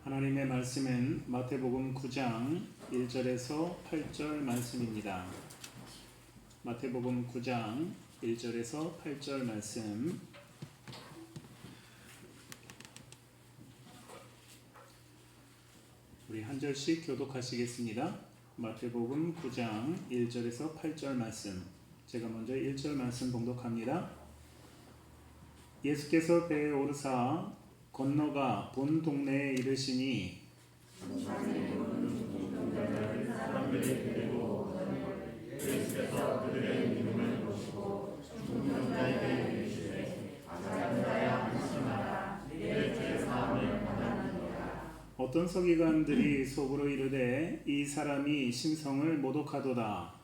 하나님의 말씀은 마태복음 9장 1절에서 8절 말씀입니다. 마태복음 9장 1절에서 8절 말씀. 우리 한 절씩 교독하시겠습니다. 마태복음 9장 1절에서 8절 말씀. 제가 먼저 1절 말씀 봉독합니다. 예수께서 배에 오르사 건너가 본 동네에 이르시니 예수께서 그들의 믿음을 보시고 중풍병자에게 이르시되 아자야 안심하라 네 죄 사함을 받았느니라. 어떤 서기관들이 속으로 이르되 이 사람이 심성을 모독하도다.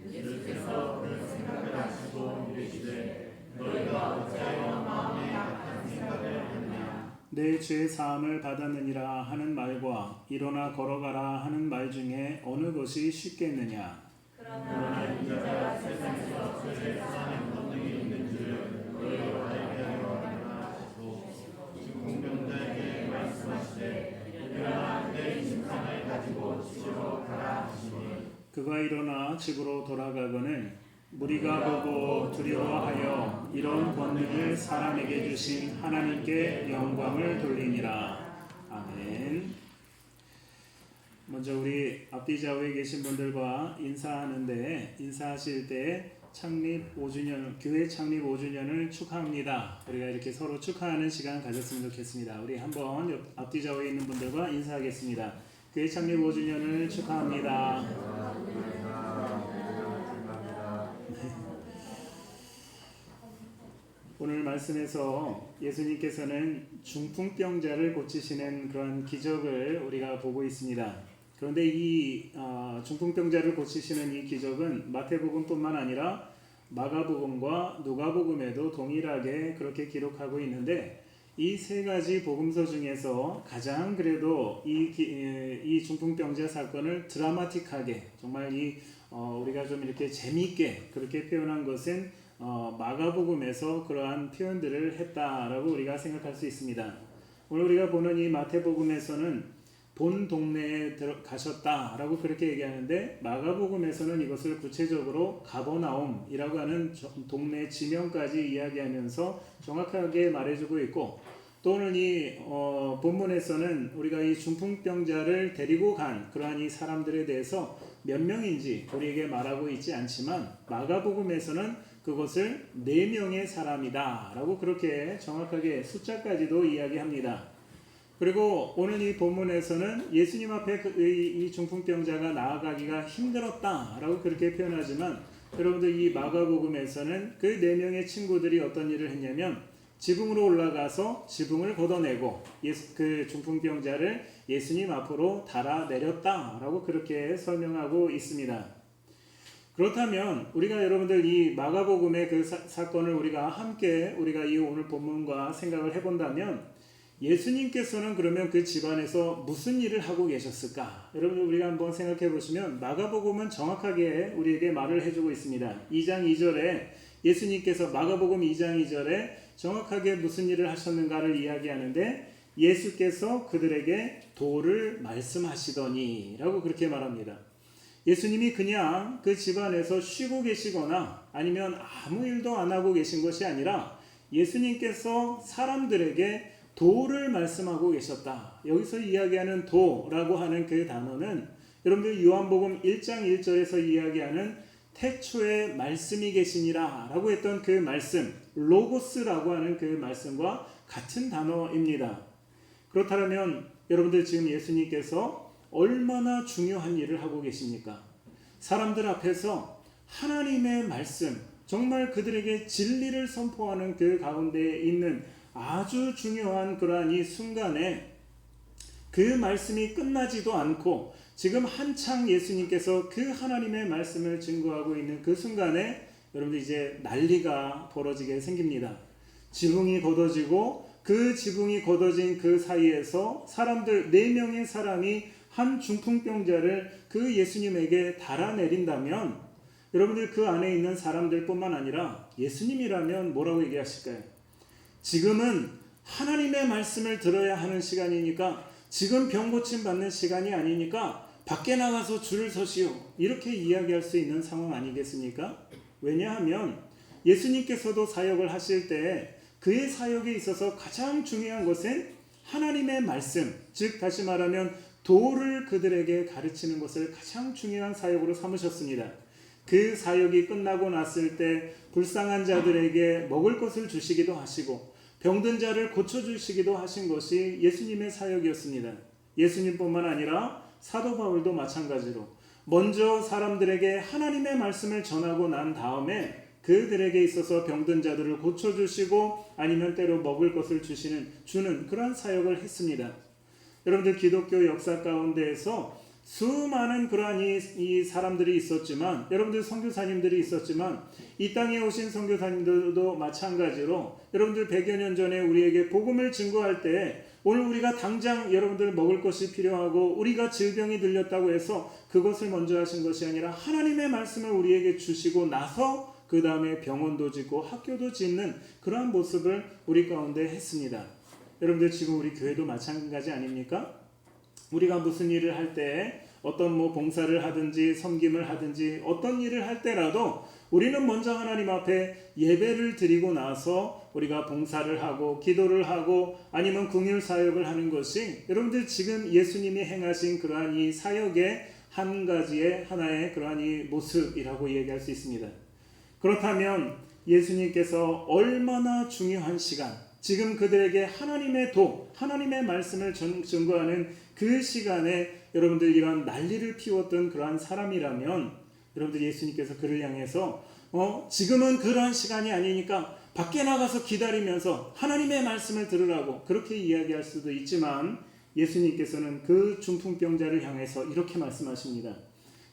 예수께서 그 생각을 아시고 이르시되 너희가 어찌하여 마음에 악한 생각을 하느냐. 내 죄 사함을 받았느니라 하는 말과 일어나 걸어가라 하는 말 중에 어느 것이 쉽겠느냐. 그러나 인자가 세상에서 죄 사함의 권능이 있는 줄을 너희가 알게 하려 하시고 중풍병자에게 말씀하시되 일어나 내 심상을 가지고 집으로 가라 하시니 그가 일어나 집으로 돌아가거늘 무리가 보고 두려워하여 이런 권능을 사람에게 주신 하나님께 영광을 돌리니라. 아멘. 먼저 우리 앞뒤 좌우에 계신 분들과 인사하는데 인사하실 때 창립 5주년, 교회 창립 5주년을 축하합니다. 우리가 이렇게 서로 축하하는 시간 가졌으면 좋겠습니다. 우리 한번 앞뒤 좌우에 있는 분들과 인사하겠습니다. 교회 창립 5주년을 축하합니다. 오늘 말씀에서 예수님께서는 중풍병자를 고치시는 그런 기적을 우리가 보고 있습니다. 그런데 이 중풍병자를 고치시는 이 기적은 마태복음뿐만 아니라 마가복음과 누가복음에도 동일하게 그렇게 기록하고 있는데 이 세 가지 복음서 중에서 가장 그래도 이 중풍병자 사건을 드라마틱하게 정말 우리가 좀 이렇게 재미있게 그렇게 표현한 것은 마가복음에서 그러한 표현들을 했다라고 우리가 생각할 수 있습니다. 오늘 우리가 보는 이 마태복음에서는 본 동네에 가셨다라고 그렇게 얘기하는데 마가복음에서는 이것을 구체적으로 가버나움이라고 하는 동네 지명까지 이야기하면서 정확하게 말해주고 있고 또 오늘 이 본문에서는 우리가 이 중풍병자를 데리고 간 그러한 이 사람들에 대해서 몇 명인지 우리에게 말하고 있지 않지만 마가복음에서는 그것을 4명의 사람이다 라고 그렇게 정확하게 숫자까지도 이야기합니다. 그리고 오늘 이 본문에서는 예수님 앞에 이 중풍병자가 나아가기가 힘들었다 라고 그렇게 표현하지만 여러분들 이 마가복음에서는 그 4명의 친구들이 어떤 일을 했냐면 지붕으로 올라가서 지붕을 걷어내고 그 중풍병자를 예수님 앞으로 달아내렸다 라고 그렇게 설명하고 있습니다. 그렇다면 우리가 여러분들 이 마가복음의 그 사건을 우리가 함께 우리가 이 오늘 본문과 생각을 해본다면 예수님께서는 그러면 그 집안에서 무슨 일을 하고 계셨을까? 여러분들 우리가 한번 생각해 보시면 마가복음은 정확하게 우리에게 말을 해주고 있습니다. 2장 2절에 예수님께서 마가복음 2장 2절에 정확하게 무슨 일을 하셨는가를 이야기하는데 예수께서 그들에게 도를 말씀하시더니 라고 그렇게 말합니다. 예수님이 그냥 그 집안에서 쉬고 계시거나 아니면 아무 일도 안 하고 계신 것이 아니라 예수님께서 사람들에게 도를 말씀하고 계셨다. 여기서 이야기하는 도라고 하는 그 단어는 여러분들 요한복음 1장 1절에서 이야기하는 태초에 말씀이 계시니라 라고 했던 그 말씀 로고스라고 하는 그 말씀과 같은 단어입니다. 그렇다면 여러분들 지금 예수님께서 얼마나 중요한 일을 하고 계십니까? 사람들 앞에서 하나님의 말씀, 정말 그들에게 진리를 선포하는 그 가운데 있는 아주 중요한 그러한 이 순간에 그 말씀이 끝나지도 않고 지금 한창 예수님께서 그 하나님의 말씀을 증거하고 있는 그 순간에 여러분들 이제 난리가 벌어지게 생깁니다. 지붕이 걷어지고 그 지붕이 걷어진 그 사이에서 사람들 4명의 사람이 한 중풍병자를 그 예수님에게 달아내린다면 여러분들 그 안에 있는 사람들뿐만 아니라 예수님이라면 뭐라고 얘기하실까요? 지금은 하나님의 말씀을 들어야 하는 시간이니까 지금 병 고침 받는 시간이 아니니까 밖에 나가서 줄을 서시오. 이렇게 이야기할 수 있는 상황 아니겠습니까? 왜냐하면 예수님께서도 사역을 하실 때 그의 사역에 있어서 가장 중요한 것은 하나님의 말씀, 즉 다시 말하면 도를 그들에게 가르치는 것을 가장 중요한 사역으로 삼으셨습니다. 그 사역이 끝나고 났을 때 불쌍한 자들에게 먹을 것을 주시기도 하시고 병든 자를 고쳐주시기도 하신 것이 예수님의 사역이었습니다. 예수님뿐만 아니라 사도 바울도 마찬가지로 먼저 사람들에게 하나님의 말씀을 전하고 난 다음에 그들에게 있어서 병든 자들을 고쳐주시고 아니면 때로 먹을 것을 주는 그러한 사역을 했습니다. 여러분들 기독교 역사 가운데에서 수많은 그러한 이 사람들이 있었지만, 여러분들 선교사님들이 있었지만 이 땅에 오신 선교사님들도 마찬가지로 여러분들 100여 년 전에 우리에게 복음을 증거할 때 오늘 우리가 당장 여러분들 먹을 것이 필요하고 우리가 질병이 들렸다고 해서 그것을 먼저 하신 것이 아니라 하나님의 말씀을 우리에게 주시고 나서 그 다음에 병원도 짓고 학교도 짓는 그러한 모습을 우리 가운데 했습니다. 여러분들 지금 우리 교회도 마찬가지 아닙니까? 우리가 무슨 일을 할 때 어떤 봉사를 하든지 섬김을 하든지 어떤 일을 할 때라도 우리는 먼저 하나님 앞에 예배를 드리고 나서 우리가 봉사를 하고 기도를 하고 아니면 긍휼 사역을 하는 것이 여러분들 지금 예수님이 행하신 그러한 이 사역의 한 가지의 하나의 그러한 이 모습이라고 얘기할 수 있습니다. 그렇다면 예수님께서 얼마나 중요한 시간, 지금 그들에게 하나님의 말씀을 증거하는 그 시간에 여러분들 이러한 난리를 피웠던 그러한 사람이라면 여러분들 예수님께서 그를 향해서 지금은 그러한 시간이 아니니까 밖에 나가서 기다리면서 하나님의 말씀을 들으라고 그렇게 이야기할 수도 있지만 예수님께서는 그 중풍병자를 향해서 이렇게 말씀하십니다.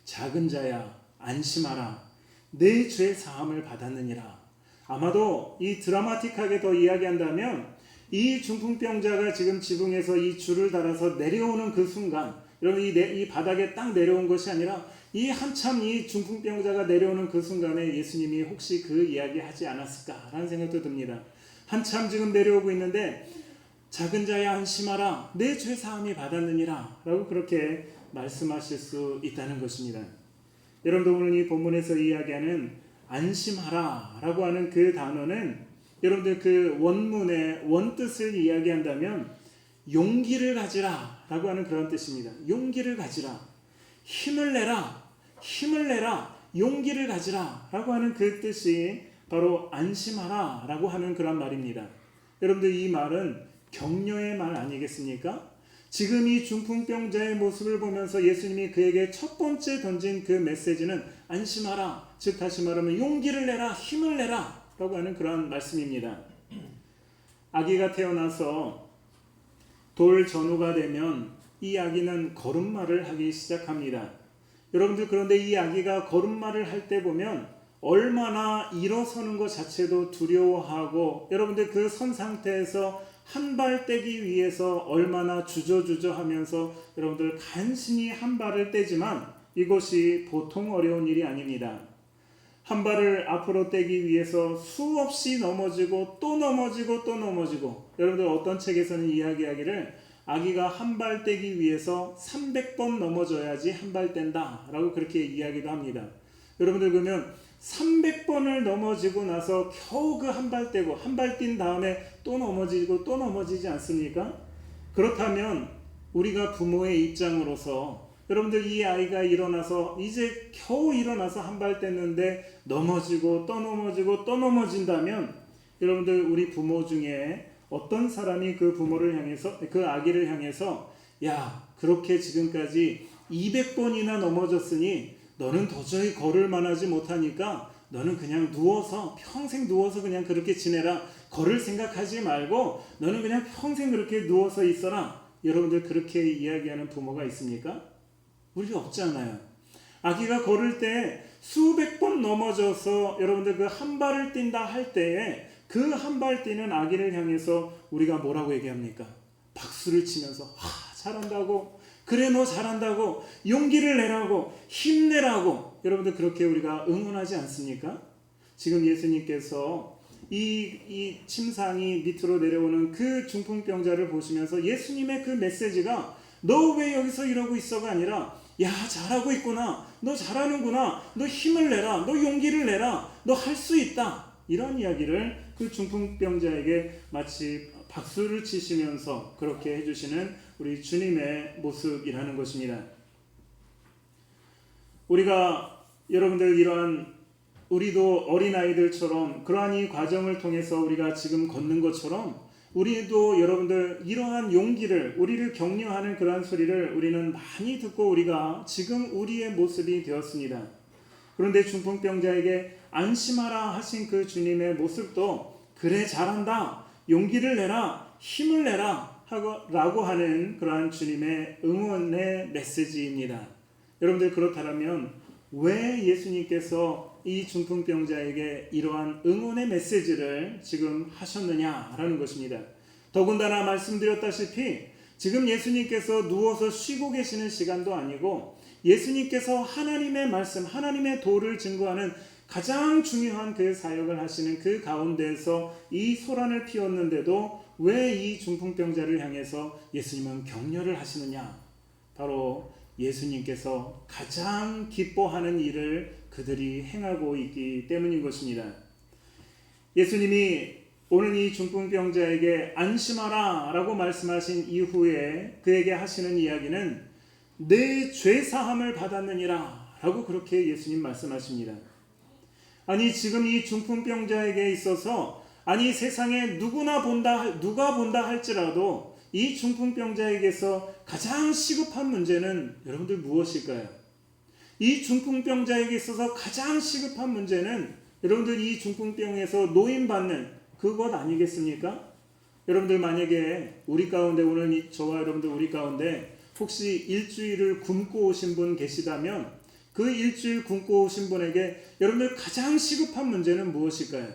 작은 자야 안심하라. 내 죄 사함을 받았느니라. 아마도 이 드라마틱하게 더 이야기한다면 이 중풍병자가 지금 지붕에서 이 줄을 달아서 내려오는 그 순간, 여러분 이 바닥에 딱 내려온 것이 아니라 이 한참 이 중풍병자가 내려오는 그 순간에 예수님이 혹시 그 이야기 하지 않았을까라는 생각도 듭니다. 한참 지금 내려오고 있는데 작은 자야 안심하라. 내 죄 사함이 받았느니라 라고 그렇게 말씀하실 수 있다는 것입니다. 여러분들 오늘 이 본문에서 이야기하는 안심하라 라고 하는 그 단어는 여러분들 그 원문의 원뜻을 이야기한다면 용기를 가지라 라고 하는 그런 뜻입니다. 용기를 가지라, 힘을 내라, 용기를 가지라 라고 하는 그 뜻이 바로 안심하라 라고 하는 그런 말입니다. 여러분들 이 말은 격려의 말 아니겠습니까? 지금 이 중풍병자의 모습을 보면서 예수님이 그에게 첫 번째 던진 그 메시지는 안심하라, 즉 다시 말하면 용기를 내라, 힘을 내라 라고 하는 그런 말씀입니다. 아기가 태어나서 돌 전후가 되면 이 아기는 걸음마를 하기 시작합니다. 여러분들 그런데 이 아기가 걸음마를 할 때 보면 얼마나 일어서는 것 자체도 두려워하고 여러분들 그 선 상태에서 한 발 떼기 위해서 얼마나 주저주저 하면서 여러분들 간신히 한 발을 떼지만 이것이 보통 어려운 일이 아닙니다. 한 발을 앞으로 떼기 위해서 수없이 넘어지고 또 넘어지고 또 넘어지고, 여러분들 어떤 책에서는 이야기하기를 아기가 한 발 떼기 위해서 300번 넘어져야지 한 발 뗀다 라고 그렇게 이야기도 합니다. 여러분들 그러면 300번을 넘어지고 나서 겨우 그 한 발 떼고 한 발 뛴 다음에 또 넘어지고 또 넘어지지 않습니까? 그렇다면 우리가 부모의 입장으로서 여러분들 이 아이가 일어나서 이제 겨우 일어나서 한 발 뗐는데 넘어지고 또 넘어지고 또 넘어진다면 여러분들 우리 부모 중에 어떤 사람이 그 부모를 향해서 그 아기를 향해서 야 그렇게 지금까지 200번이나 넘어졌으니 너는 도저히 걸을 만하지 못하니까 너는 그냥 누워서 평생 누워서 그냥 그렇게 지내라. 걸을 생각하지 말고 너는 그냥 평생 그렇게 누워서 있어라. 여러분들 그렇게 이야기하는 부모가 있습니까? 우리 없잖아요. 아기가 걸을 때 수백 번 넘어져서 여러분들 그 한 발을 뛴다 할 때에 그 한 발 뛰는 아기를 향해서 우리가 뭐라고 얘기합니까? 박수를 치면서 잘한다고, 그래 너 잘한다고, 용기를 내라고, 힘내라고 여러분들 그렇게 우리가 응원하지 않습니까? 지금 예수님께서 이 침상이 밑으로 내려오는 그 중풍병자를 보시면서 예수님의 그 메시지가 너 왜 여기서 이러고 있어가 아니라 야 잘하고 있구나, 너 잘하는구나, 너 힘을 내라, 너 용기를 내라, 너 할 수 있다, 이런 이야기를 그 중풍병자에게 마치 박수를 치시면서 그렇게 해주시는 우리 주님의 모습이라는 것입니다. 우리가 여러분들 우리도 어린아이들처럼 그러한 이 과정을 통해서 우리가 지금 걷는 것처럼 우리도 여러분들 이러한 용기를, 우리를 격려하는 그러한 소리를 우리는 많이 듣고 우리가 지금 우리의 모습이 되었습니다. 그런데 중풍병자에게 안심하라 하신 그 주님의 모습도 그래 잘한다, 용기를 내라, 힘을 내라 라고 하는 그러한 주님의 응원의 메시지입니다. 여러분들 그렇다면 왜 예수님께서 이 중풍병자에게 이러한 응원의 메시지를 지금 하셨느냐라는 것입니다. 더군다나 말씀드렸다시피 지금 예수님께서 누워서 쉬고 계시는 시간도 아니고 예수님께서 하나님의 말씀, 하나님의 도를 증거하는 가장 중요한 그 사역을 하시는 그 가운데에서 이 소란을 피웠는데도 왜 이 중풍병자를 향해서 예수님은 격려를 하시느냐? 바로 예수님께서 가장 기뻐하는 일을 그들이 행하고 있기 때문인 것입니다. 예수님이 오늘 이 중풍병자에게 안심하라 라고 말씀하신 이후에 그에게 하시는 이야기는 내 죄사함을 받았느니라 라고 그렇게 예수님 말씀하십니다. 아니 지금 이 중풍병자에게 있어서 아니 세상에 누가 본다 할지라도 이 중풍병자에게서 가장 시급한 문제는 여러분들 무엇일까요? 이 중풍병자에게 있어서 가장 시급한 문제는 여러분들 이 중풍병에서 노인받는 그것 아니겠습니까? 여러분들 만약에 우리 가운데 오늘 저와 여러분들 우리 가운데 혹시 일주일을 굶고 오신 분 계시다면 그 일주일 굶고 오신 분에게 여러분들 가장 시급한 문제는 무엇일까요?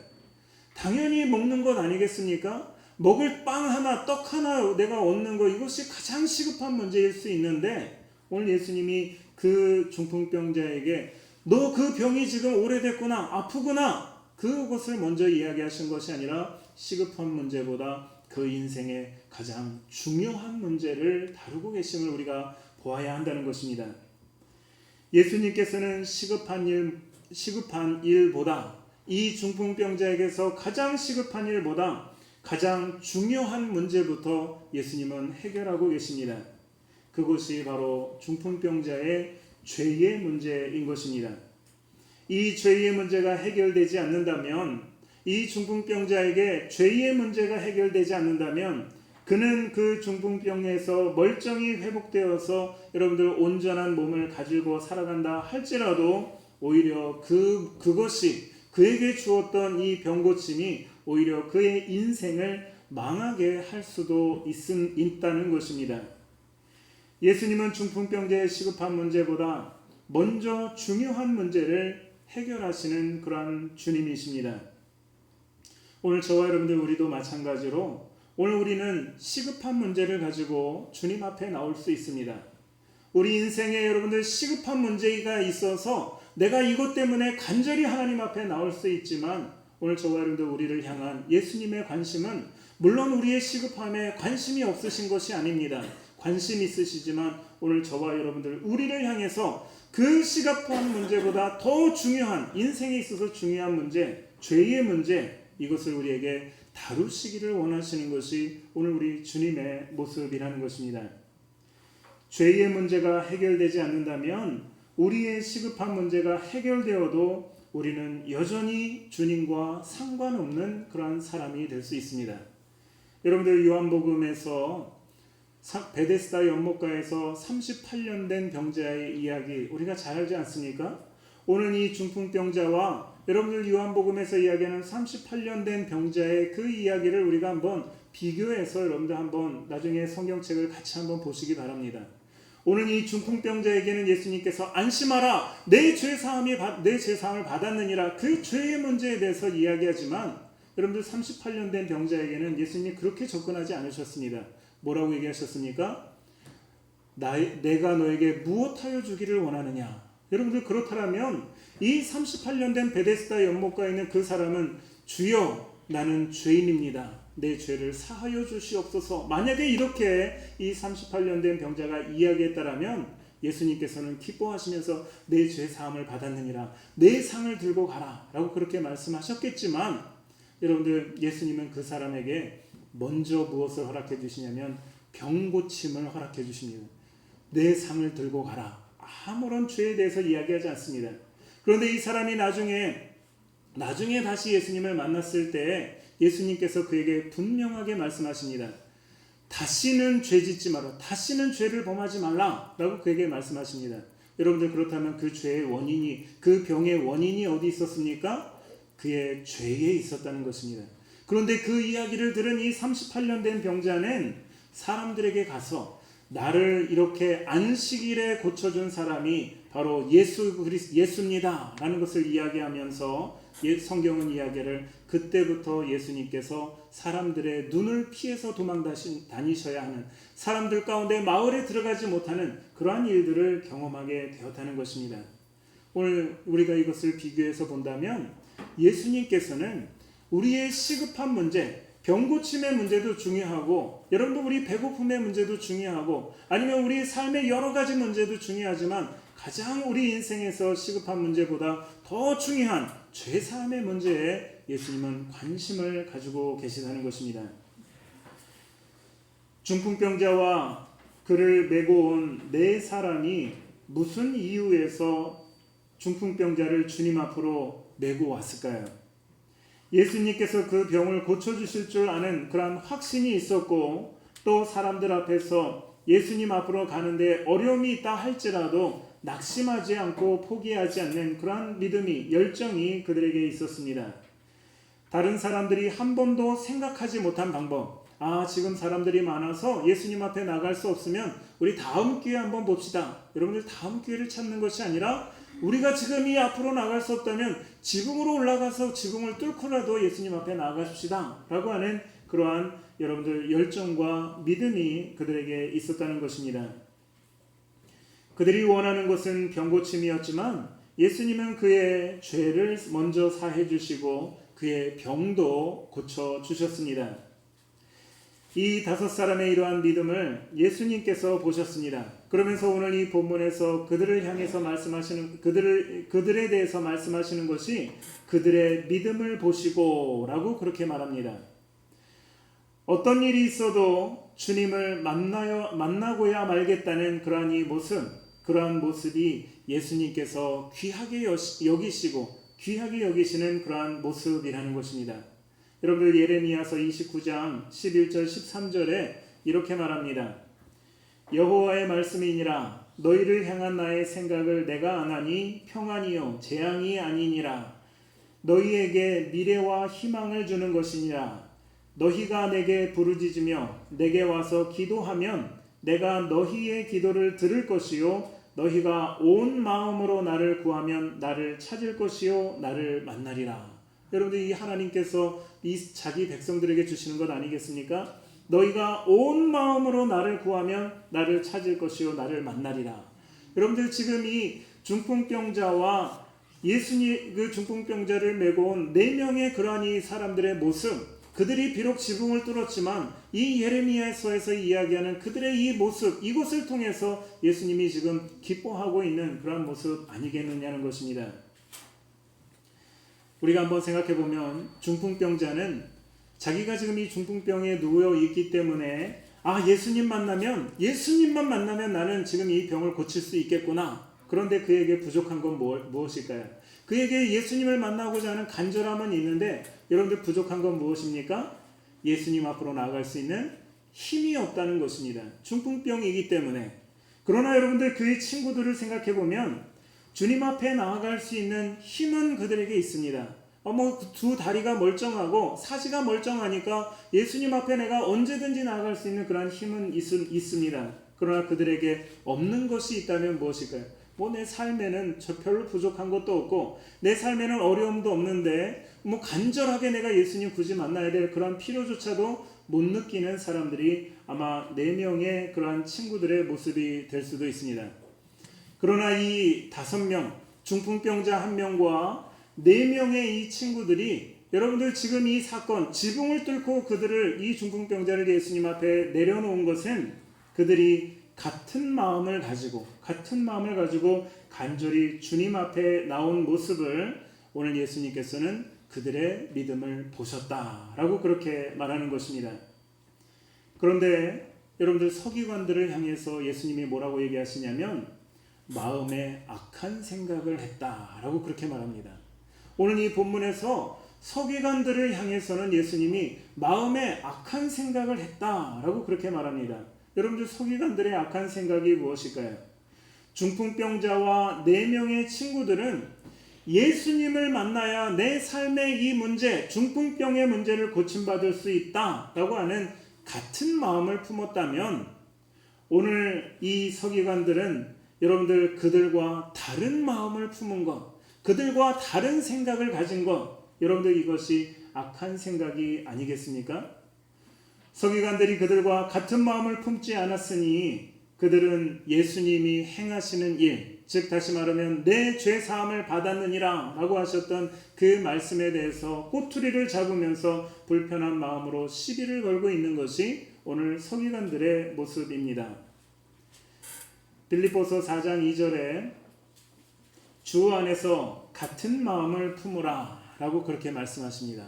당연히 먹는 것 아니겠습니까? 먹을 빵 하나, 떡 하나 내가 얻는 것, 이것이 가장 시급한 문제일 수 있는데 오늘 예수님이 그 중풍병자에게 너 그 병이 지금 오래됐구나, 아프구나, 그것을 먼저 이야기하신 것이 아니라 시급한 문제보다 그 인생의 가장 중요한 문제를 다루고 계심을 우리가 보아야 한다는 것입니다. 예수님께서는 시급한 일보다 이 중풍병자에게서 가장 시급한 일보다 가장 중요한 문제부터 예수님은 해결하고 계십니다. 그것이 바로 중풍병자의 죄의 문제인 것입니다. 이 죄의 문제가 해결되지 않는다면, 이 중풍병자에게 죄의 문제가 해결되지 않는다면 그는 그 중풍병에서 멀쩡히 회복되어서 여러분들 온전한 몸을 가지고 살아간다 할지라도 오히려 그것이 그에게 주었던 이 병고침이 오히려 그의 인생을 망하게 할 수도 있다는 것입니다. 예수님은 중풍병자의 시급한 문제보다 먼저 중요한 문제를 해결하시는 그러한 주님이십니다. 오늘 저와 여러분들 우리도 마찬가지로 오늘 우리는 시급한 문제를 가지고 주님 앞에 나올 수 있습니다. 우리 인생에 여러분들 시급한 문제가 있어서 내가 이것 때문에 간절히 하나님 앞에 나올 수 있지만 오늘 저와 여러분들 우리를 향한 예수님의 관심은 물론 우리의 시급함에 관심이 없으신 것이 아닙니다. 관심 있으시지만 오늘 저와 여러분들 우리를 향해서 그 시급한 문제보다 더 중요한, 인생에 있어서 중요한 문제, 죄의 문제, 이것을 우리에게 다루시기를 원하시는 것이 오늘 우리 주님의 모습이라는 것입니다. 죄의 문제가 해결되지 않는다면 우리의 시급한 문제가 해결되어도 우리는 여전히 주님과 상관없는 그러한 사람이 될 수 있습니다. 여러분들 요한복음에서 베데스다 연못가에서 38년 된 병자의 이야기 우리가 잘 알지 않습니까? 오늘 이 중풍병자와 여러분들 요한복음에서 이야기하는 38년 된 병자의 그 이야기를 우리가 한번 비교해서 여러분들 한번 나중에 성경책을 같이 한번 보시기 바랍니다. 오늘 이 중풍병자에게는 예수님께서 안심하라, 내 죄사함을 받았느니라, 그 죄의 문제에 대해서 이야기하지만 여러분들 38년 된 병자에게는 예수님이 그렇게 접근하지 않으셨습니다. 뭐라고 얘기하셨습니까? 내가 너에게 무엇하여 주기를 원하느냐? 여러분들 그렇다면 이 38년 된 베데스다 연못가에 있는 그 사람은 주여 나는 죄인입니다. 내 죄를 사하여 주시옵소서. 만약에 이렇게 이 38년 된 병자가 이야기했다라면 예수님께서는 기뻐하시면서 내 죄 사함을 받았느니라, 내 상을 들고 가라 라고 그렇게 말씀하셨겠지만, 여러분들, 예수님은 그 사람에게 먼저 무엇을 허락해 주시냐면 병 고침을 허락해 주십니다. 내 상을 들고 가라. 아무런 죄에 대해서 이야기하지 않습니다. 그런데 이 사람이 나중에 다시 예수님을 만났을 때 예수님께서 그에게 분명하게 말씀하십니다. 다시는 죄 짓지 마라. 다시는 죄를 범하지 말라 라고 그에게 말씀하십니다. 여러분들, 그렇다면 그 죄의 원인이, 그 병의 원인이 어디 있었습니까? 그의 죄에 있었다는 것입니다. 그런데 그 이야기를 들은 이 38년 된 병자는 사람들에게 가서 나를 이렇게 안식일에 고쳐준 사람이 바로 예수입니다 라는 것을 이야기하면서 성경은 이야기를 그때부터 예수님께서 사람들의 눈을 피해서 도망 다니셔야 하는, 사람들 가운데 마을에 들어가지 못하는 그러한 일들을 경험하게 되었다는 것입니다. 오늘 우리가 이것을 비교해서 본다면 예수님께서는 우리의 시급한 문제, 병 고침의 문제도 중요하고, 여러분들 우리 배고픔의 문제도 중요하고, 아니면 우리 삶의 여러 가지 문제도 중요하지만 가장 우리 인생에서 시급한 문제보다 더 중요한 죄사함의 문제에 예수님은 관심을 가지고 계시다는 것입니다. 중풍병자와 그를 메고 온 네 사람이 무슨 이유에서 중풍병자를 주님 앞으로 메고 왔을까요? 예수님께서 그 병을 고쳐주실 줄 아는 그러한 확신이 있었고, 또 사람들 앞에서 예수님 앞으로 가는데 어려움이 있다 할지라도 낙심하지 않고 포기하지 않는 그러한 믿음이, 열정이 그들에게 있었습니다. 다른 사람들이 한 번도 생각하지 못한 방법, 지금 사람들이 많아서 예수님 앞에 나갈 수 없으면 우리 다음 기회에 한번 봅시다. 여러분들, 다음 기회를 찾는 것이 아니라 우리가 지금 이 앞으로 나갈 수 없다면 지붕으로 올라가서 지붕을 뚫고라도 예수님 앞에 나가십시다 라고 하는 그러한 여러분들 열정과 믿음이 그들에게 있었다는 것입니다. 그들이 원하는 것은 병고침이었지만 예수님은 그의 죄를 먼저 사해 주시고 그의 병도 고쳐 주셨습니다. 이 다섯 사람의 이러한 믿음을 예수님께서 보셨습니다. 그러면서 오늘 이 본문에서 그들을 향해서 말씀하시는, 그들에 대해서 말씀하시는 것이 그들의 믿음을 보시고 라고 그렇게 말합니다. 어떤 일이 있어도 주님을 만나고야 말겠다는 그러한 이 모습, 그러한 모습이 예수님께서 귀하게 여기시고 귀하게 여기시는 그러한 모습이라는 것입니다. 여러분들, 예레미야서 29장 11절 13절에 이렇게 말합니다. 여호와의 말씀이니라. 너희를 향한 나의 생각을 내가 아나니 평안이요 재앙이 아니니라. 너희에게 미래와 희망을 주는 것이니라. 너희가 내게 부르짖으며 내게 와서 기도하면 내가 너희의 기도를 들을 것이요 너희가 온 마음으로 나를 구하면 나를 찾을 것이요 나를 만나리라. 여러분들, 이 하나님께서 이 자기 백성들에게 주시는 것 아니겠습니까? 너희가 온 마음으로 나를 구하면 나를 찾을 것이요 나를 만나리라. 여러분들, 지금 이 중풍병자와 예수님, 그 중풍병자를 메고 온 4명의 그러한 이 사람들의 모습, 그들이 비록 지붕을 뚫었지만 이 예레미야서에서 이야기하는 그들의 이 모습, 이것을 통해서 예수님이 지금 기뻐하고 있는 그러한 모습 아니겠느냐는 것입니다. 우리가 한번 생각해 보면 중풍병자는 자기가 지금 이 중풍병에 누워 있기 때문에 예수님만 만나면 나는 지금 이 병을 고칠 수 있겠구나. 그런데 그에게 부족한 건 무엇일까요? 그에게 예수님을 만나고자 하는 간절함은 있는데, 여러분들, 부족한 건 무엇입니까? 예수님 앞으로 나아갈 수 있는 힘이 없다는 것입니다. 중풍병이기 때문에. 그러나 여러분들, 그의 친구들을 생각해 보면 주님 앞에 나아갈 수 있는 힘은 그들에게 있습니다. 두 다리가 멀쩡하고 사지가 멀쩡하니까 예수님 앞에 내가 언제든지 나아갈 수 있는 그런 힘은 있습니다. 그러나 그들에게 없는 것이 있다면 무엇일까요? 내 삶에는 별로 부족한 것도 없고 내 삶에는 어려움도 없는데 간절하게 내가 예수님 굳이 만나야 될 그런 필요조차도 못 느끼는 사람들이 아마 4명의 그러한 친구들의 모습이 될 수도 있습니다. 그러나 이 5명, 중풍병자 1명과 4명의 이 친구들이 여러분들 지금 이 사건, 지붕을 뚫고 그들을 이 중풍병자를 예수님 앞에 내려놓은 것은 그들이 같은 마음을 가지고 간절히 주님 앞에 나온 모습을 오늘 예수님께서는 그들의 믿음을 보셨다라고 그렇게 말하는 것입니다. 그런데 여러분들 서기관들을 향해서 예수님이 뭐라고 얘기하시냐면 마음에 악한 생각을 했다라고 그렇게 말합니다. 오늘 이 본문에서 서기관들을 향해서는 예수님이 마음에 악한 생각을 했다라고 그렇게 말합니다. 여러분들 서기관들의 악한 생각이 무엇일까요? 중풍병자와 4명의 친구들은 예수님을 만나야 내 삶의 이 문제, 중풍병의 문제를 고침받을 수 있다라고 하는 같은 마음을 품었다면 오늘 이 서기관들은 여러분들 그들과 다른 마음을 품은 것, 그들과 다른 생각을 가진 것, 여러분들 이것이 악한 생각이 아니겠습니까? 서기관들이 그들과 같은 마음을 품지 않았으니 그들은 예수님이 행하시는 일, 즉 다시 말하면 내 죄 사함을 받았느니라 라고 하셨던 그 말씀에 대해서 꼬투리를 잡으면서 불편한 마음으로 시비를 걸고 있는 것이 오늘 서기관들의 모습입니다. 빌립보서 4장 2절에 주 안에서 같은 마음을 품으라 라고 그렇게 말씀하십니다.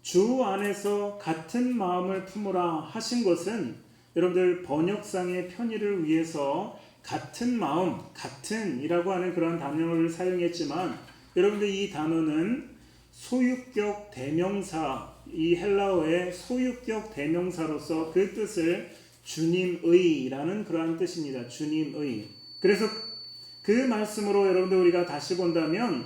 주 안에서 같은 마음을 품으라 하신 것은 여러분들 번역상의 편의를 위해서 같은 마음, 같은이라고 하는 그런 단어를 사용했지만 여러분들 이 단어는 소유격 대명사, 이 헬라어의 소유격 대명사로서 그 뜻을 주님의라는 그러한 뜻입니다. 주님의. 그래서 그 말씀으로 여러분들 우리가 다시 본다면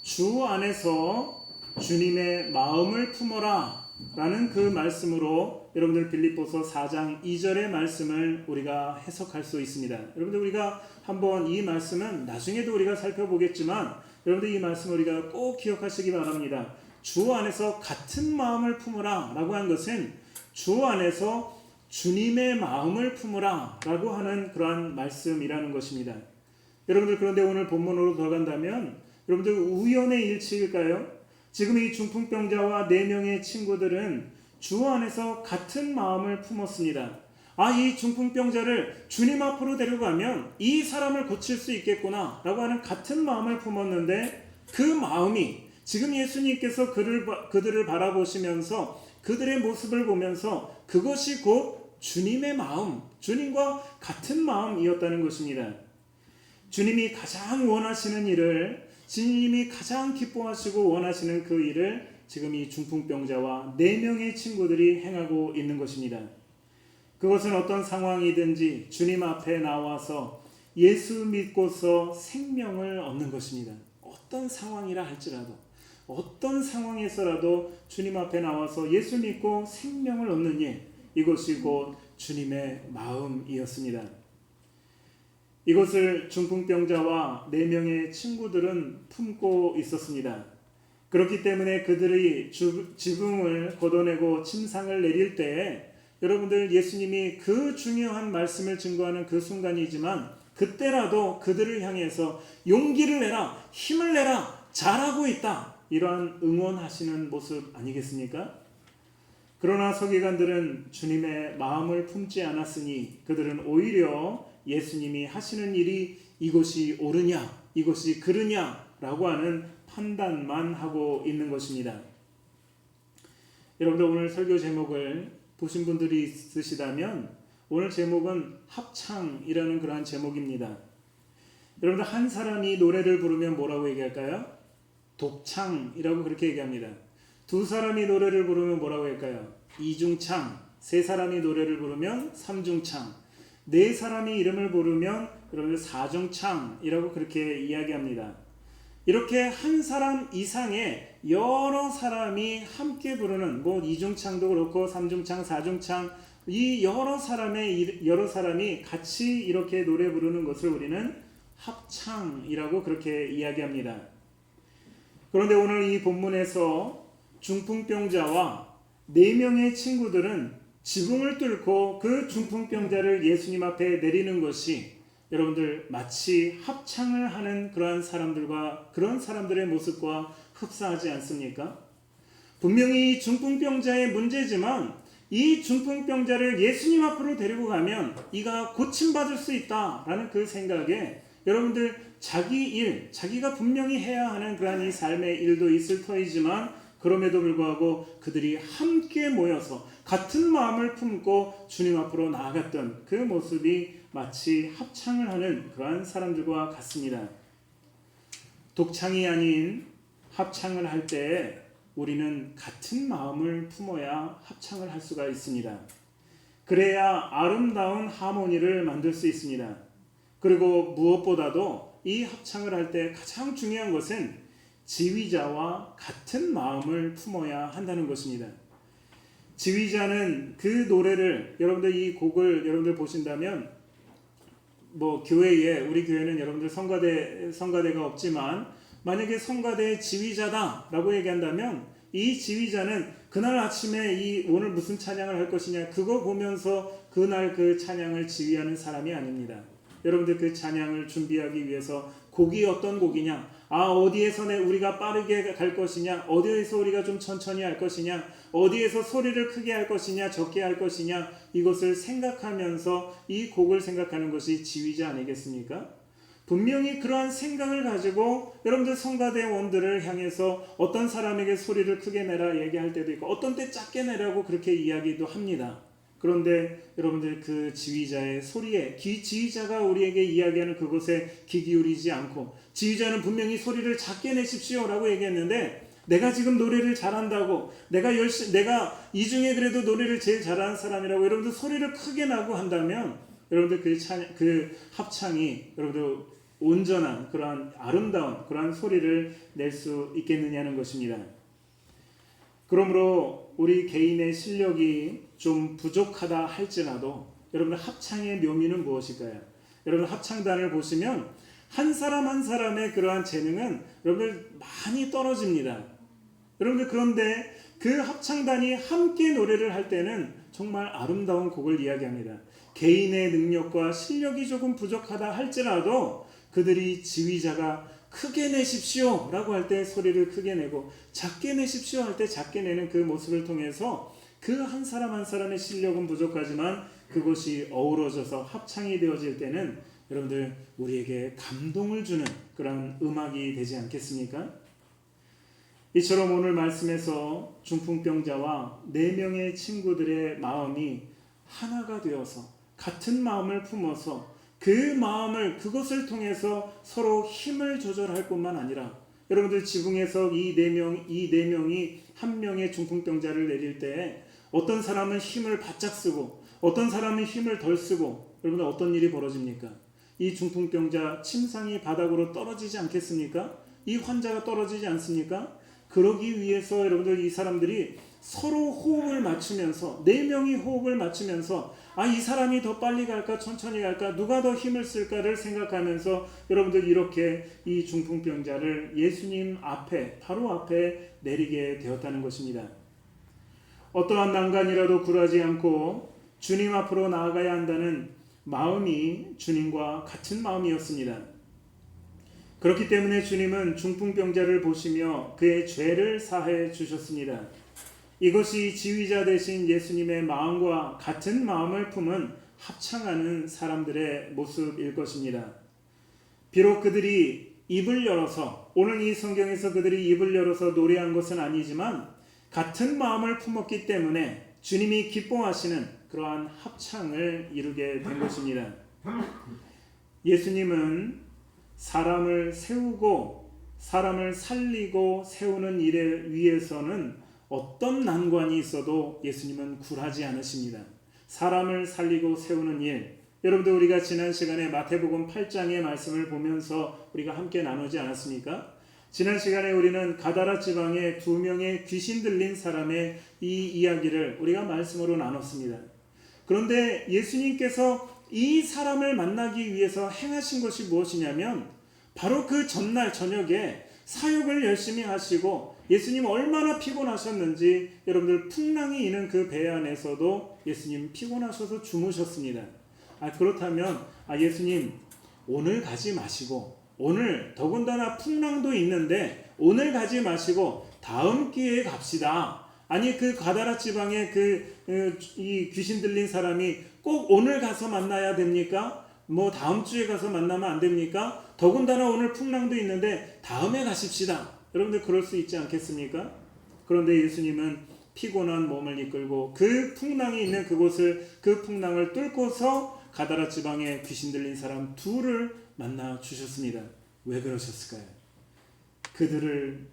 주 안에서 주님의 마음을 품어라 라는 그 말씀으로 여러분들 빌립보서 4장 2절의 말씀을 우리가 해석할 수 있습니다. 여러분들 우리가 한번 이 말씀은 나중에도 우리가 살펴보겠지만 여러분들 이 말씀 우리가 꼭 기억하시기 바랍니다. 주 안에서 같은 마음을 품으라 라고 한 것은 주 안에서 주님의 마음을 품으라 라고 하는 그러한 말씀이라는 것입니다. 여러분들 그런데 오늘 본문으로 들어간다면 여러분들 우연의 일치일까요? 지금 이 중풍병자와 4명의 친구들은 주 안에서 같은 마음을 품었습니다. 이 중풍병자를 주님 앞으로 데려가면 이 사람을 고칠 수 있겠구나 라고 하는 같은 마음을 품었는데 그 마음이 지금 예수님께서 그들을 바라보시면서 그들의 모습을 보면서 그것이 곧 주님의 마음, 주님과 같은 마음이었다는 것입니다. 주님이 가장 원하시는 일을, 주님이 가장 기뻐하시고 원하시는 그 일을 지금 이 중풍병자와 4명의 친구들이 행하고 있는 것입니다. 그것은 어떤 상황이든지 주님 앞에 나와서 예수 믿고서 생명을 얻는 것입니다. 어떤 상황이라 할지라도, 어떤 상황에서라도 주님 앞에 나와서 예수 믿고 생명을 얻는 일, 이것이 곧 주님의 마음이었습니다. 이것을 중풍병자와 4명의 친구들은 품고 있었습니다. 그렇기 때문에 그들이 지붕을 걷어내고 침상을 내릴 때에 여러분들 예수님이 그 중요한 말씀을 증거하는 그 순간이지만 그때라도 그들을 향해서 용기를 내라, 힘을 내라, 잘하고 있다, 이러한 응원하시는 모습 아니겠습니까? 그러나 서기관들은 주님의 마음을 품지 않았으니 그들은 오히려 예수님이 하시는 일이 이것이 옳으냐, 이것이 그르냐 라고 하는 판단만 하고 있는 것입니다. 여러분들 오늘 설교 제목을 보신 분들이 있으시다면 오늘 제목은 합창이라는 그러한 제목입니다. 여러분들 한 사람이 노래를 부르면 뭐라고 얘기할까요? 독창이라고 그렇게 얘기합니다. 2사람이 노래를 부르면 뭐라고 할까요? 이중창. 3사람이 노래를 부르면 삼중창. 4사람이 이름을 부르면 여러분들 4중창이라고 그렇게 이야기합니다. 이렇게 한 사람 이상의 여러 사람이 함께 부르는, 뭐 이중창도 그렇고 삼중창, 사중창, 이 여러 사람이 같이 이렇게 노래 부르는 것을 우리는 합창이라고 그렇게 이야기합니다. 그런데 오늘 이 본문에서 중풍병자와 4명의 친구들은 지붕을 뚫고 그 중풍병자를 예수님 앞에 내리는 것이 여러분들 마치 합창을 하는 그러한 사람들의 모습과 흡사하지 않습니까? 분명히 중풍병자의 문제지만 이 중풍병자를 예수님 앞으로 데리고 가면 이가 고침받을 수 있다라는 그 생각에 여러분들 자기 일, 자기가 분명히 해야 하는 그러한 이 삶의 일도 있을 터이지만 그럼에도 불구하고 그들이 함께 모여서 같은 마음을 품고 주님 앞으로 나아갔던 그 모습이 마치 합창을 하는 그러한 사람들과 같습니다. 독창이 아닌 합창을 할 때 우리는 같은 마음을 품어야 합창을 할 수가 있습니다. 그래야 아름다운 하모니를 만들 수 있습니다. 그리고 무엇보다도 이 합창을 할 때 가장 중요한 것은 지휘자와 같은 마음을 품어야 한다는 것입니다. 지휘자는 그 노래를 여러분들 이 곡을 여러분들 보신다면 교회에 우리 교회는 여러분들 성가대가 없지만 만약에 성가대의 지휘자다라고 얘기한다면 이 지휘자는 그날 아침에 오늘 무슨 찬양을 할 것이냐 그거 보면서 그날 그 찬양을 지휘하는 사람이 아닙니다. 여러분들 그 찬양을 준비하기 위해서 곡이 어떤 곡이냐, 어디에서 우리가 빠르게 갈 것이냐, 어디에서 우리가 좀 천천히 할 것이냐, 어디에서 소리를 크게 할 것이냐, 적게 할 것이냐, 이것을 생각하면서 이 곡을 생각하는 것이 지휘자 아니겠습니까? 분명히 그러한 생각을 가지고 여러분들 성가대원들을 향해서 어떤 사람에게 소리를 크게 내라 얘기할 때도 있고 어떤 때 작게 내라고 그렇게 이야기도 합니다. 그런데 여러분들 그 지휘자의 소리에 지휘자가 우리에게 이야기하는 그것에 귀 기울이지 않고 지휘자는 분명히 소리를 작게 내십시오 라고 얘기했는데 내가 지금 노래를 잘한다고 내가 이 중에 그래도 노래를 제일 잘하는 사람이라고 여러분들 소리를 크게 나고 한다면 여러분들 그 합창이 여러분들 온전한 그러한 아름다운 그러한 소리를 낼 수 있겠느냐는 것입니다. 그러므로 우리 개인의 실력이 좀 부족하다 할지라도 여러분 합창의 묘미는 무엇일까요? 여러분 합창단을 보시면 한 사람 한 사람의 그러한 재능은 여러분들 많이 떨어집니다. 여러분들 그런데 그 합창단이 함께 노래를 할 때는 정말 아름다운 곡을 이야기합니다. 개인의 능력과 실력이 조금 부족하다 할지라도 그들이 지휘자가 크게 내십시오 라고 할 때 소리를 크게 내고 작게 내십시오 할 때 작게 내는 그 모습을 통해서 그 한 사람 한 사람의 실력은 부족하지만 그것이 어우러져서 합창이 되어질 때는 여러분들 우리에게 감동을 주는 그런 음악이 되지 않겠습니까? 이처럼 오늘 말씀에서 중풍병자와 4명의 친구들의 마음이 하나가 되어서 같은 마음을 품어서 그 마음을 그것을 통해서 서로 힘을 조절할 뿐만 아니라 여러분들 지붕에서 이 네 명이 한 명의 중풍병자를 내릴 때 어떤 사람은 힘을 바짝 쓰고 어떤 사람은 힘을 덜 쓰고 여러분들 어떤 일이 벌어집니까? 이 중풍병자 침상이 바닥으로 떨어지지 않겠습니까? 이 환자가 떨어지지 않습니까? 그러기 위해서 여러분들 이 사람들이 서로 호흡을 맞추면서 4명이 호흡을 맞추면서 이 사람이 더 빨리 갈까 천천히 갈까 누가 더 힘을 쓸까를 생각하면서 여러분들 이렇게 이 중풍병자를 예수님 앞에 바로 앞에 내리게 되었다는 것입니다. 어떠한 난간이라도 굴하지 않고 주님 앞으로 나아가야 한다는 마음이 주님과 같은 마음이었습니다. 그렇기 때문에 주님은 중풍병자를 보시며 그의 죄를 사해 주셨습니다. 이것이 지휘자 되신 예수님의 마음과 같은 마음을 품은 합창하는 사람들의 모습일 것입니다. 비록 그들이 입을 열어서 오늘 이 성경에서 그들이 입을 열어서 노래한 것은 아니지만 같은 마음을 품었기 때문에 주님이 기뻐하시는 그러한 합창을 이루게 된 것입니다. 예수님은 사람을 세우고 사람을 살리고 세우는 일에 위해서는 어떤 난관이 있어도 예수님은 굴하지 않으십니다. 사람을 살리고 세우는 일, 여러분들 우리가 지난 시간에 마태복음 8장의 말씀을 보면서 우리가 함께 나누지 않았습니까? 지난 시간에 우리는 가다라 지방의 2명의 귀신 들린 사람의 이 이야기를 우리가 말씀으로 나눴습니다. 그런데 예수님께서 이 사람을 만나기 위해서 행하신 것이 무엇이냐면 바로 그 전날 저녁에 사역을 열심히 하시고 예수님 얼마나 피곤하셨는지 여러분들 풍랑이 있는 그 배 안에서도 예수님 피곤하셔서 주무셨습니다. 그렇다면 예수님 오늘 가지 마시고 오늘 더군다나 풍랑도 있는데 오늘 가지 마시고 다음 기회에 갑시다. 아니 그 가다라 지방에 이 귀신 들린 사람이 꼭 오늘 가서 만나야 됩니까? 뭐 다음 주에 가서 만나면 안 됩니까? 더군다나 오늘 풍랑도 있는데 다음에 가십시다. 여러분들 그럴 수 있지 않겠습니까? 그런데 예수님은 피곤한 몸을 이끌고 그 풍랑이 있는 그 풍랑을 뚫고서 가다라 지방에 귀신 들린 사람 둘을 만나 주셨습니다. 왜 그러셨을까요?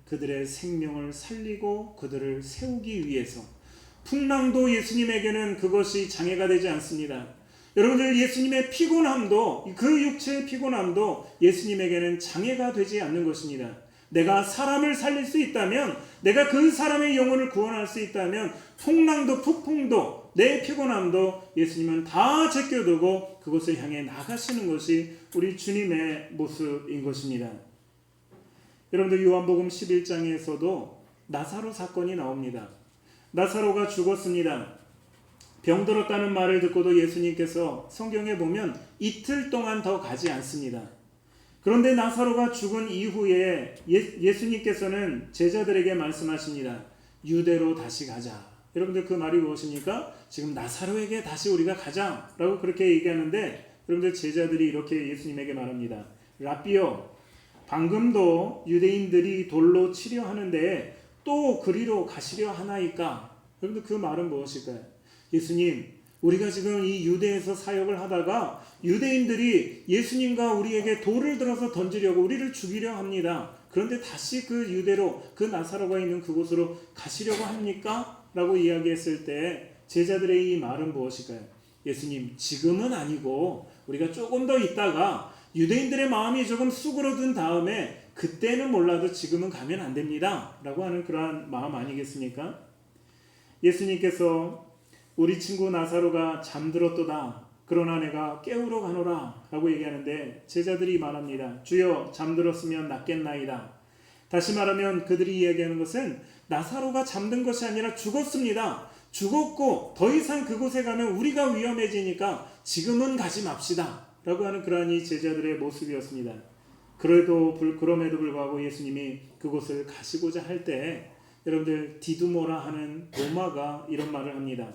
그들의 생명을 살리고 그들을 세우기 위해서. 풍랑도 예수님에게는 그것이 장애가 되지 않습니다. 여러분들 예수님의 피곤함도, 그 육체의 피곤함도 예수님에게는 장애가 되지 않는 것입니다. 내가 사람을 살릴 수 있다면, 내가 그 사람의 영혼을 구원할 수 있다면 풍랑도 폭풍도 내 피곤함도 예수님은 다 제껴두고 그것을 향해 나가시는 것이 우리 주님의 모습인 것입니다. 여러분들 요한복음 11장에서도 나사로 사건이 나옵니다. 나사로가 죽었습니다. 병들었다는 말을 듣고도 예수님께서 성경에 보면 이틀 동안 더 가지 않습니다. 그런데 나사로가 죽은 이후에 예수님께서는 제자들에게 말씀하십니다. 유대로 다시 가자. 여러분들 그 말이 무엇입니까? 지금 나사로에게 다시 우리가 가자 라고 그렇게 얘기하는데, 여러분들 제자들이 이렇게 예수님에게 말합니다. 라삐요, 방금도 유대인들이 돌로 치려 하는데 또 그리로 가시려 하나이까? 여러분들 그 말은 무엇일까요? 예수님, 우리가 지금 이 유대에서 사역을 하다가 유대인들이 예수님과 우리에게 돌을 들어서 던지려고 우리를 죽이려 합니다. 그런데 다시 그 유대로, 그 나사로가 있는 그곳으로 가시려고 합니까? 라고 이야기했을 때 제자들의 이 말은 무엇일까요? 예수님, 지금은 아니고 우리가 조금 더 있다가 유대인들의 마음이 조금 수그러든 다음에 그때는 몰라도 지금은 가면 안 됩니다 라고 하는 그러한 마음 아니겠습니까? 예수님께서 우리 친구 나사로가 잠들었도다, 그러나 내가 깨우러 가노라 라고 얘기하는데 제자들이 말합니다. 주여, 잠들었으면 낫겠나이다. 다시 말하면 그들이 이야기하는 것은 나사로가 잠든 것이 아니라 죽었습니다. 죽었고 더 이상 그곳에 가면 우리가 위험해지니까 지금은 가지 맙시다 라고 하는 그러한 이 제자들의 모습이었습니다. 그럼에도 불구하고 예수님이 그곳을 가시고자 할 때 여러분들 디두모라 하는 도마가 이런 말을 합니다.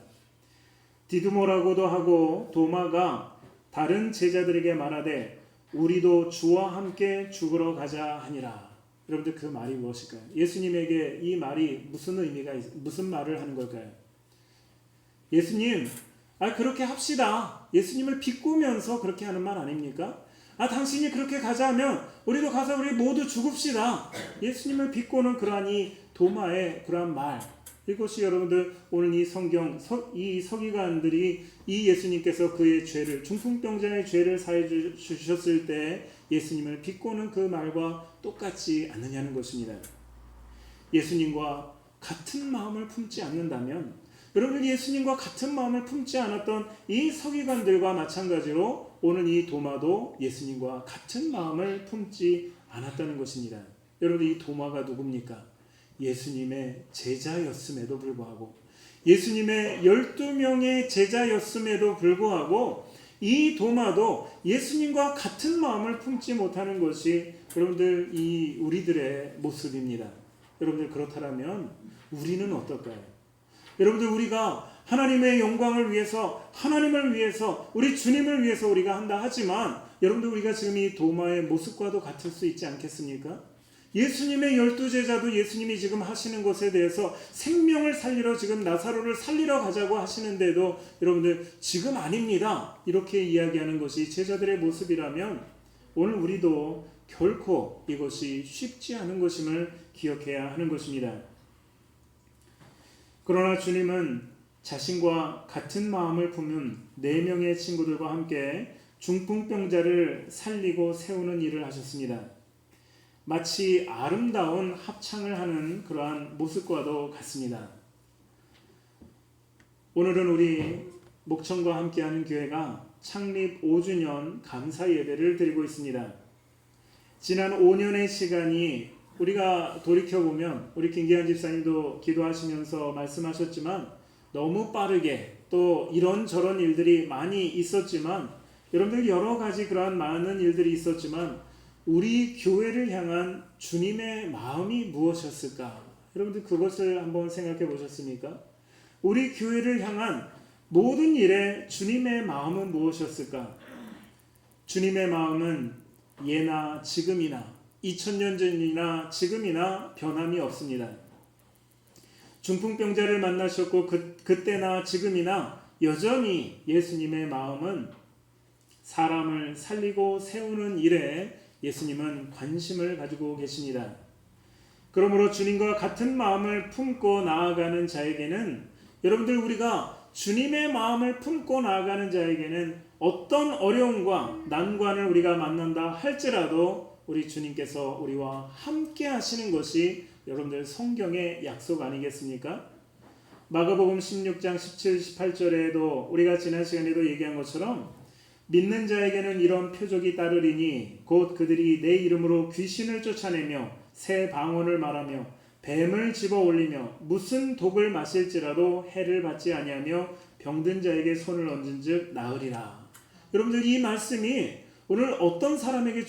디두모라고도 하고 도마가 다른 제자들에게 말하되 우리도 주와 함께 죽으러 가자 하니라. 여러분들 그 말이 무엇일까요? 예수님에게 이 말이 무슨 말을 하는 걸까요? 예수님, 그렇게 합시다. 예수님을 비꼬면서 그렇게 하는 말 아닙니까? 당신이 그렇게 가자 하면 우리도 가서 우리 모두 죽읍시다. 예수님을 비꼬는 그러한 이 도마의 그러한 말, 이것이 여러분들 오늘 이 성경 이 서기관들이 이 예수님께서 그의 죄를, 중풍병자의 죄를 사해 주셨을 때 예수님을 비꼬는 그 말과 똑같지 않느냐는 것입니다. 예수님과 같은 마음을 품지 않는다면, 여러분 예수님과 같은 마음을 품지 않았던 이 서기관들과 마찬가지로 오늘 이 도마도 예수님과 같은 마음을 품지 않았다는 것입니다. 여러분 이 도마가 누굽니까? 예수님의 제자였음에도 불구하고, 예수님의 12명의 제자였음에도 불구하고 이 도마도 예수님과 같은 마음을 품지 못하는 것이 여러분들 이 우리들의 모습입니다. 여러분들 그렇다면 우리는 어떨까요? 여러분들 우리가 하나님의 영광을 위해서, 하나님을 위해서, 우리 주님을 위해서 우리가 한다 하지만 여러분들 우리가 지금 이 도마의 모습과도 같을 수 있지 않겠습니까? 예수님의 12제자도 예수님이 지금 하시는 것에 대해서 생명을 살리러, 지금 나사로를 살리러 가자고 하시는데도 여러분들 지금 아닙니다 이렇게 이야기하는 것이 제자들의 모습이라면 오늘 우리도 결코 이것이 쉽지 않은 것임을 기억해야 하는 것입니다. 그러나 주님은 자신과 같은 마음을 품은 4명의 친구들과 함께 중풍병자를 살리고 세우는 일을 하셨습니다. 마치 아름다운 합창을 하는 그러한 모습과도 같습니다. 오늘은 우리 목청과 함께하는 교회가 창립 5주년 감사 예배를 드리고 있습니다. 지난 5년의 시간이 우리가 돌이켜보면 우리 김기한 집사님도 기도하시면서 말씀하셨지만 너무 빠르게 또 이런저런 일들이 많이 있었지만 여러분들 여러 가지 그러한 많은 일들이 있었지만 우리 교회를 향한 주님의 마음이 무엇이었을까? 여러분들 그것을 한번 생각해 보셨습니까? 우리 교회를 향한 모든 일에 주님의 마음은 무엇이었을까? 주님의 마음은 예나 지금이나 2000년 전이나 지금이나 변함이 없습니다. 중풍병자를 만나셨고 그때나 지금이나 여전히 예수님의 마음은 사람을 살리고 세우는 일에 예수님은 관심을 가지고 계십니다. 그러므로 주님과 같은 마음을 품고 나아가는 자에게는, 여러분들 우리가 주님의 마음을 품고 나아가는 자에게는 어떤 어려움과 난관을 우리가 만난다 할지라도 우리 주님께서 우리와 함께 하시는 것이 여러분들 성경의 약속 아니겠습니까? 마가복음 16장 17, 18절에도 우리가 지난 시간에도 얘기한 것처럼 믿는 자에게는 이런 표적이 따르리니 곧 그들이 내 이름으로 귀신을 쫓아내며 새 방언을 말하며 뱀을 집어 올리며 무슨 독을 마실지라도 해를 받지 아니하며 병든 자에게 손을 얹은즉 나으리라. 여러분들 이 말씀이 오늘 어떤 사람에게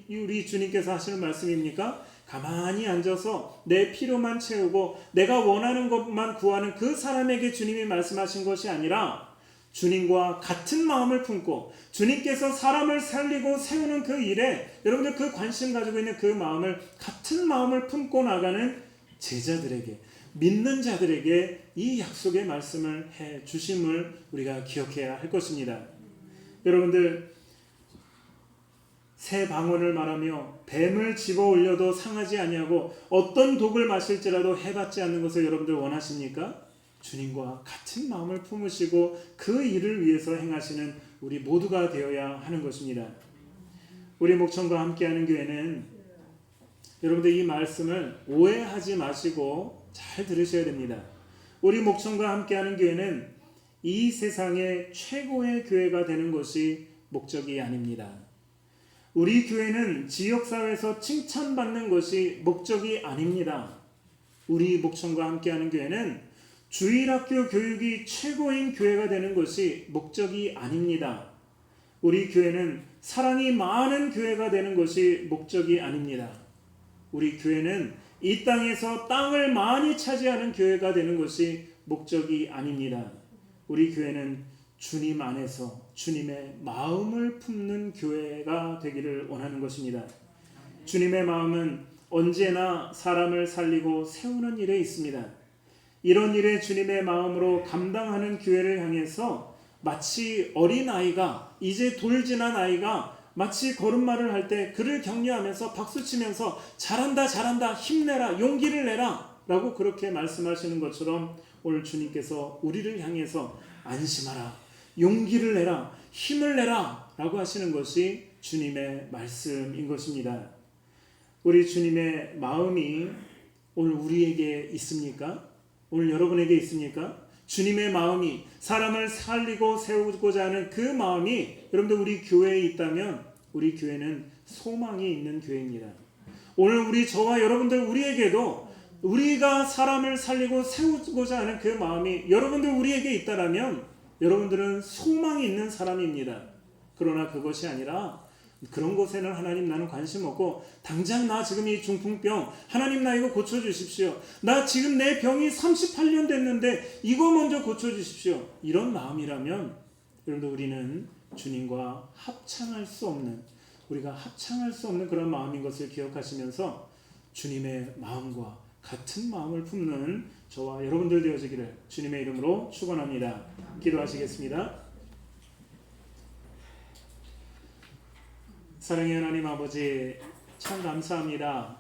우리 주님께서 하시는 말씀입니까? 가만히 앉아서 내 필요만 채우고 내가 원하는 것만 구하는 그 사람에게 주님이 말씀하신 것이 아니라 주님과 같은 마음을 품고 주님께서 사람을 살리고 세우는 그 일에 여러분들 그 관심 가지고 있는 그 마음을 같은 마음을 품고 나가는 제자들에게, 믿는 자들에게 이 약속의 말씀을 해 주심을 우리가 기억해야 할 것입니다. 여러분들 새 방언을 말하며 뱀을 집어 올려도 상하지 아니하고 어떤 독을 마실지라도 해받지 않는 것을 여러분들 원하십니까? 주님과 같은 마음을 품으시고 그 일을 위해서 행하시는 우리 모두가 되어야 하는 것입니다. 우리 목청과 함께하는 교회는 여러분들 이 말씀을 오해하지 마시고 잘 들으셔야 됩니다. 우리 목청과 함께하는 교회는 이 세상의 최고의 교회가 되는 것이 목적이 아닙니다. 우리 교회는 지역사회에서 칭찬받는 것이 목적이 아닙니다. 우리 목청과 함께하는 교회는 주일학교 교육이 최고인 교회가 되는 것이 목적이 아닙니다. 우리 교회는 사랑이 많은 교회가 되는 것이 목적이 아닙니다. 우리 교회는 이 땅에서 땅을 많이 차지하는 교회가 되는 것이 목적이 아닙니다. 우리 교회는 주님 안에서 주님의 마음을 품는 교회가 되기를 원하는 것입니다. 주님의 마음은 언제나 사람을 살리고 세우는 일에 있습니다. 이런 일에 주님의 마음으로 감당하는 교회를 향해서 마치 어린아이가, 이제 돌 지난 아이가 마치 걸음마를 할 때 그를 격려하면서 박수치면서 잘한다 잘한다 힘내라 용기를 내라 라고 그렇게 말씀하시는 것처럼 오늘 주님께서 우리를 향해서 안심하라, 용기를 내라, 힘을 내라 라고 하시는 것이 주님의 말씀인 것입니다. 우리 주님의 마음이 오늘 우리에게 있습니까? 오늘 여러분에게 있습니까? 주님의 마음이 사람을 살리고 세우고자 하는 그 마음이 여러분들 우리 교회에 있다면 우리 교회는 소망이 있는 교회입니다. 오늘 우리 저와 여러분들 우리에게도 우리가 사람을 살리고 세우고자 하는 그 마음이 여러분들 우리에게 있다라면 여러분들은 소망이 있는 사람입니다. 그러나 그것이 아니라 그런 것에는 하나님 나는 관심 없고 당장 나 지금 이 중풍병 하나님 나 이거 고쳐주십시오. 나 지금 내 병이 38년 됐는데 이거 먼저 고쳐주십시오. 이런 마음이라면 여러분들 우리는 주님과 합창할 수 없는, 우리가 합창할 수 없는 그런 마음인 것을 기억하시면서 주님의 마음과 같은 마음을 품는 저와 여러분들 되어지기를 주님의 이름으로 축원합니다. 기도하시겠습니다. 사랑의 하나님 아버지, 참 감사합니다.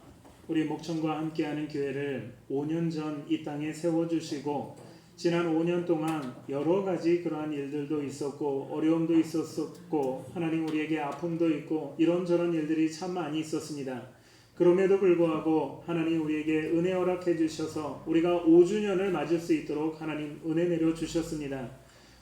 우리 목청과 함께하는 교회를 5년 전 이 땅에 세워주시고 지난 5년 동안 여러 가지 그러한 일들도 있었고 어려움도 있었고 하나님 우리에게 아픔도 있고 이런저런 일들이 참 많이 있었습니다. 그럼에도 불구하고 하나님 우리에게 은혜 허락해 주셔서 우리가 5주년을 맞을 수 있도록 하나님 은혜 내려 주셨습니다.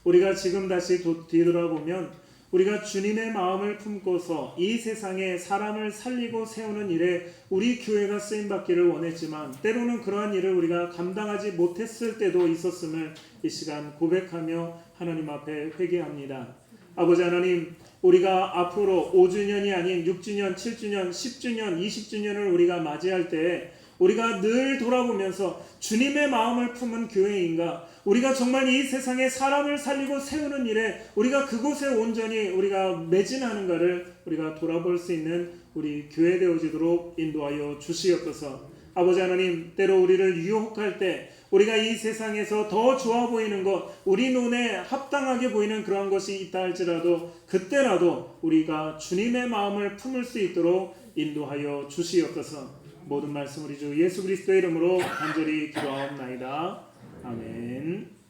우리가 지금 다시 뒤돌아보면 우리가 주님의 마음을 품고서 이 세상에 사람을 살리고 세우는 일에 우리 교회가 쓰임받기를 원했지만 때로는 그러한 일을 우리가 감당하지 못했을 때도 있었음을 이 시간 고백하며 하나님 앞에 회개합니다. 아버지 하나님, 우리가 앞으로 5주년이 아닌 6주년, 7주년, 10주년, 20주년을 우리가 맞이할 때 우리가 늘 돌아보면서 주님의 마음을 품은 교회인가, 우리가 정말 이 세상에 사람을 살리고 세우는 일에 우리가 그곳에 온전히 우리가 매진하는가를 우리가 돌아볼 수 있는 우리 교회 되어지도록 인도하여 주시옵소서. 아버지 하나님, 때로 우리를 유혹할 때 우리가 이 세상에서 더 좋아 보이는 것, 우리 눈에 합당하게 보이는 그러한 것이 있다 할지라도 그때라도 우리가 주님의 마음을 품을 수 있도록 인도하여 주시옵소서. 모든 말씀 우리 주 예수 그리스도의 이름으로 간절히 기도하옵나이다. 아멘.